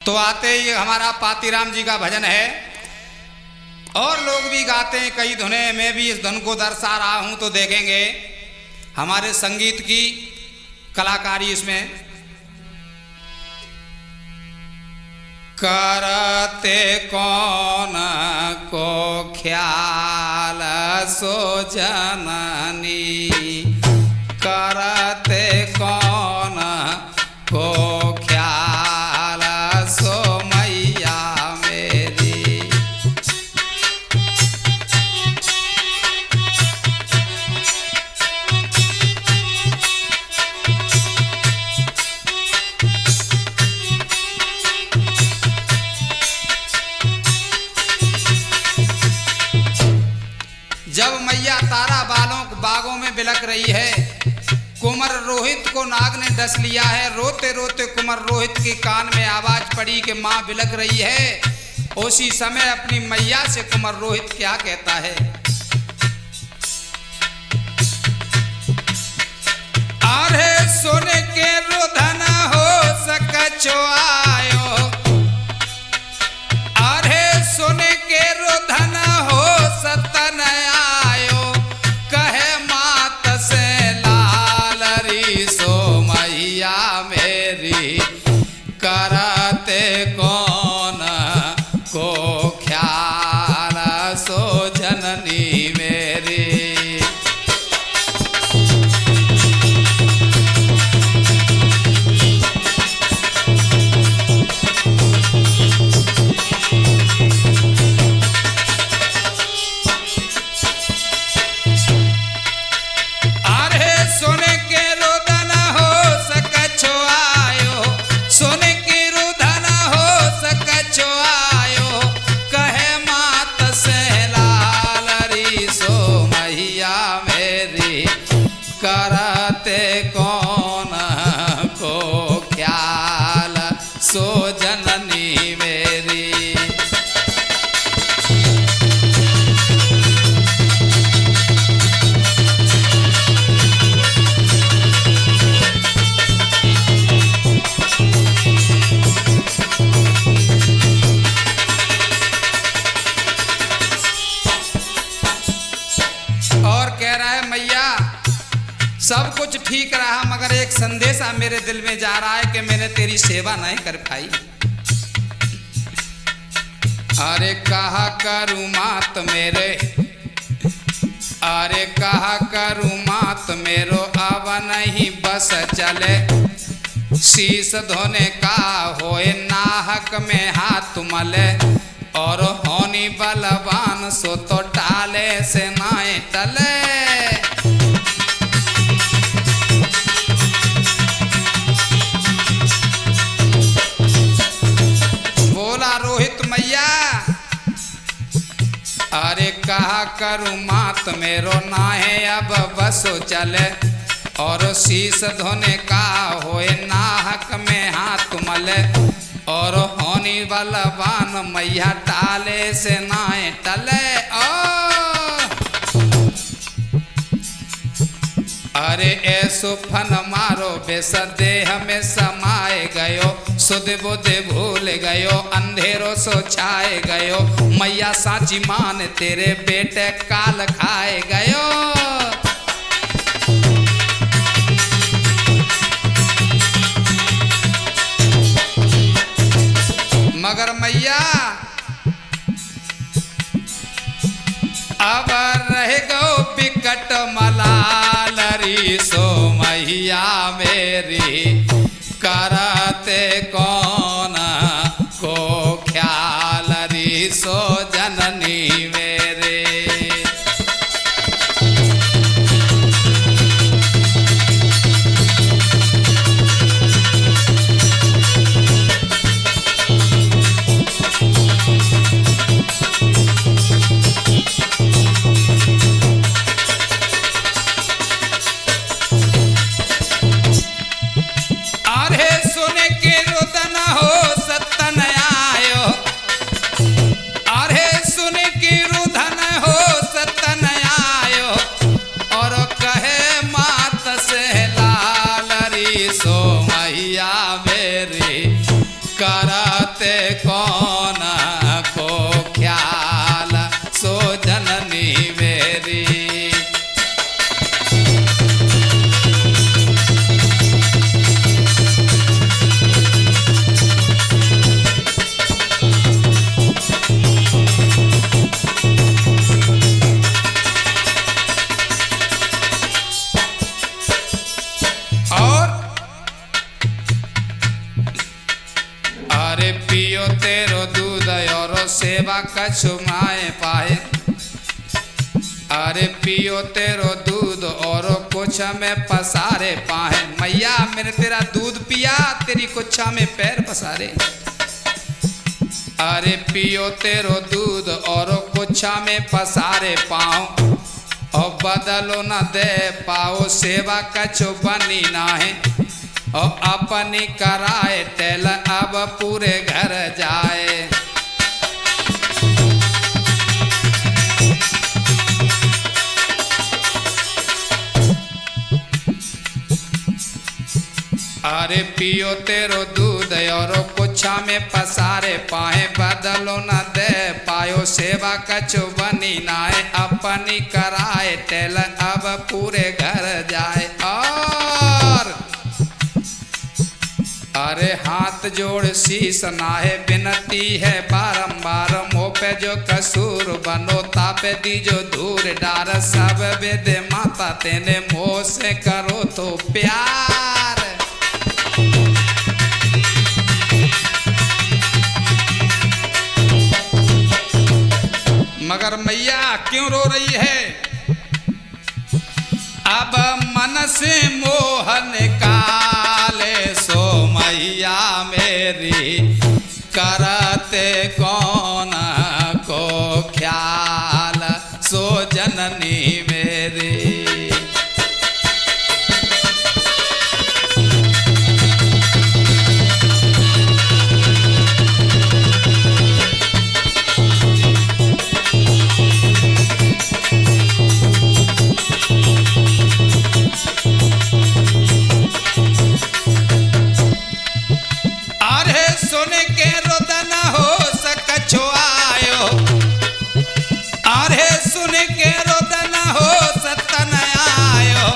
तो आते ही हमारा पातीराम जी का भजन है और लोग भी गाते हैं कई धुनें। मैं भी इस धुन को दर्शा रहा हूं तो देखेंगे हमारे संगीत की कलाकारी इसमें। करते कौन को ख्याल सो जननी, करते कौन को ख्याल सो मैया मेरी। जब मैया तारा बागों में बिलक रही है, कुंवर रोहित को नाग ने डस लिया है। रोते रोते कुंवर रोहित के कान में आवाज पड़ी कि माँ बिलक रही है। उसी समय अपनी मैया से कुंवर रोहित क्या कहता है, अरे सोने के रोधन हो सकछो आयो, अरे सोने के रोधन हो सतन आयो, कहे मात से लाल री सो मैया मेरी। करते कौन को ख्याल सो जननी मेरी। करते कौन को ख्याल सो जननी मेरी। और कह रहा है मैया सब कुछ ठीक रहा मगर एक संदेशा मेरे दिल में जा रहा है कि मैंने तेरी सेवा नहीं कर पाई। अरे कहा करूँ मात मेरे, अरे कहा करूँ मात मेरो अब नहीं बस चले। शीश धोने का होए नाहक में हाथ मले, और होनी बलवान सो तो टाले से नाए टले। बोला रोहित मैया, अरे कहा करूँ मात मेरो नाहे अब बसो चले, और शीश धोने का होए नाहक में हाथ मले, और होनी बलवान मैया टाले से नाए टले। अरे ऐसो फन मारो बेस देह में समाए गयो, सुध बुध भूल गयो अंधेरो सो छाए गयो। मैया साची मान तेरे बेटे काल खाए गयो। मगर मैया अब रह गो बिकट मलाल री सो मैया मेरी। करते कौन को ख्याल री सो जननी मेरे। करते कौन को ख्याल सो जननी मेरी। अरे पियो तेरो दूध और सेवा कछु माए पाए। अरे पियो तेरो दूध और कुछ में पसारे पाए। मैया मैंने तेरा दूध पिया, तेरी कुच्छा में पैर पसारे। अरे पियो तेरो दूध और कुच्छा में पसारे पाओ, और बदलो न दे पाओ सेवा कछु बनी ना है। और अपनी कराए तेल अब पूरे घर जाए। अरे पियो तेरो दूध और कुच्छा में पसारे पाए, बदलो न दे पायो सेवा कछु बनी नाए। अपनी कराए तेल अब पूरे घर जाए। और अरे हाथ जोड़ शीस नाहे बिनती है बारंबार, मोह पे जो कसूर बनो तापे दीजो दूर डार। सब वेद माता तेने मोह से करो तो प्यार। मगर मैया क्यों रो रही है? अब मन से मोह निकाले सो मैया मेरी, करते कौन को ख्याल सो जननी मेरी। सुन के रोदन हो सकछो आयो। अरे सुन के रोदन हो सतन आयो,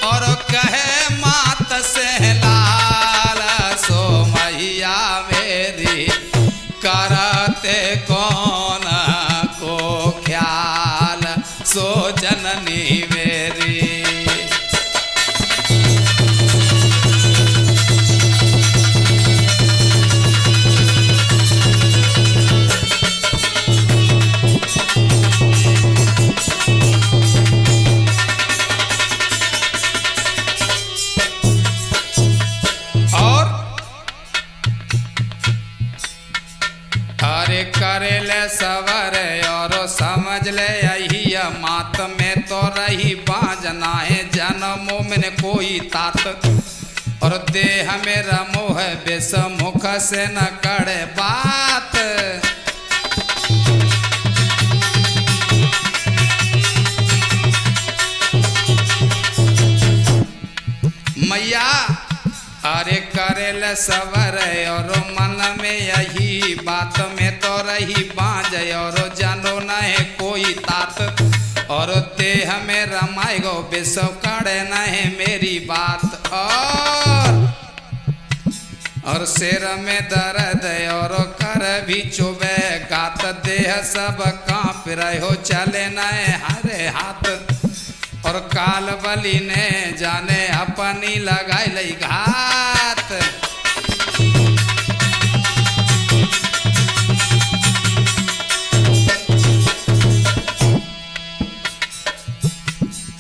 और कहे मात से लाल सो मैया मेरी, करते कौन को ख्याल सो जननी मेरी। अरे करे ले सवर और समझ ले यही मात में तो रही बाजना है। जन्मों में कोई तात, और देह में रमो है बेस मुख से न करे बात। मैया अरे करेल सवर और मन में यही बात में तो रही बाज, और जानो न है कोई तात। और देह में रमाए गो विश्व करे न है मेरी बात। और सिर में दर्द और कर भी चुबे गात, देह सब कांप रहे हो चले न हरे हाथ। और काल बलि ने जाने अपनी लगाई लई घात।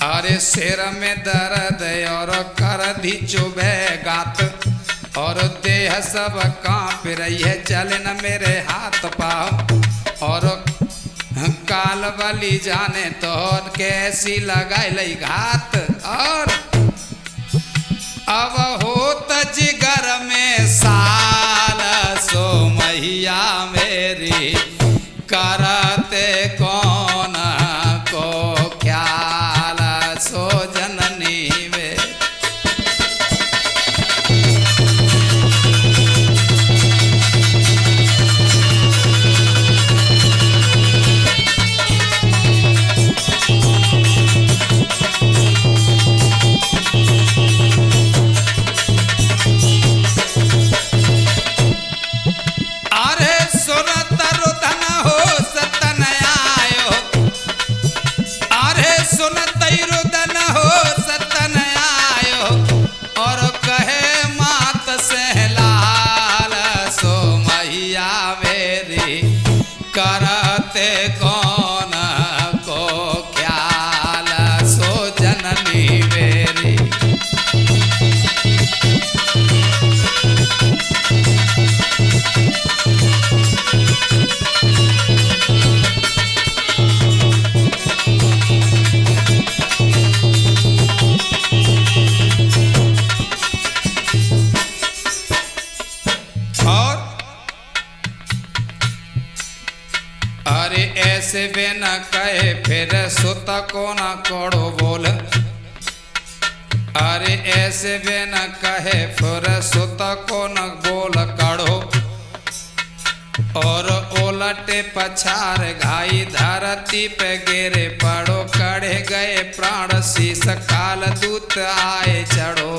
अरे सिर में दर्द और कर दी चुभे गात, और देह सब कांप रही है चले न मेरे हाथ पाँव। और काल बलि जाने तो कैसी लगाई लई घात। और अब होत जिगर में साल सो मैया मेरी, करते कौन को ख्याल सो जननी में। करते कौन को ख्याल सो जननी मेरी। अरे ऐसे वे न कहे फिर सुत को न कोड़ो बोल। अरे ऐसे वे न कहे फिर सुत को न बोल कड़ो। और उलटे पछार घाई धरती पे गिरे पड़ो। कड़े गए प्राण शीस काल दूत आए चढ़ो।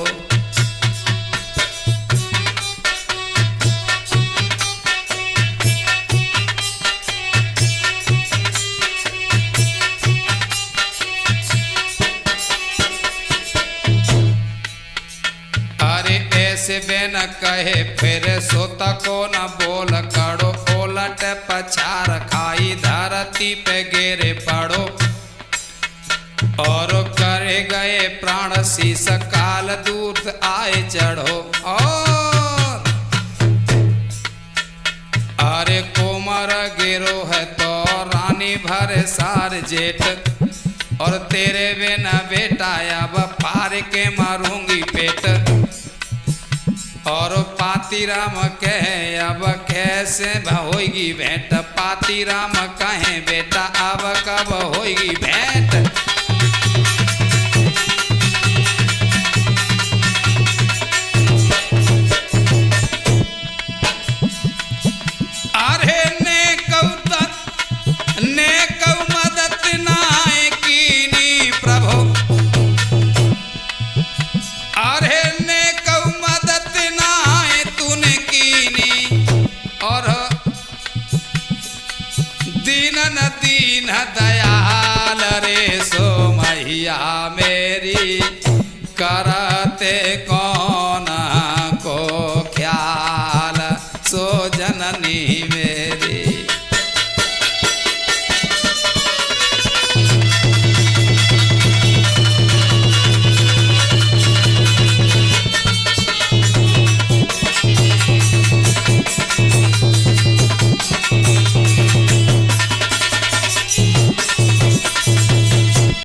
ऐसे वे न कहे फिर सुत को न बोल कड़ो। उलट पछार खाई धरती पे गिरे पड़ो। और करे गए प्राण शीस काल दूत आए चढ़ो। और अरे कोमर गिरो है तो रानी भर सार जेठ। और तेरे बिना बेटा अब पार के मारूंगी पेट। और पातीराम कहे अब कैसे होगी भेंट। पातीराम कहे बेटा अब कब होगी भेंट। अरे ने कौ मदद नाय कीनी प्रभु। अरे दीन दीन दयाल रे सो मैया मेरी करते को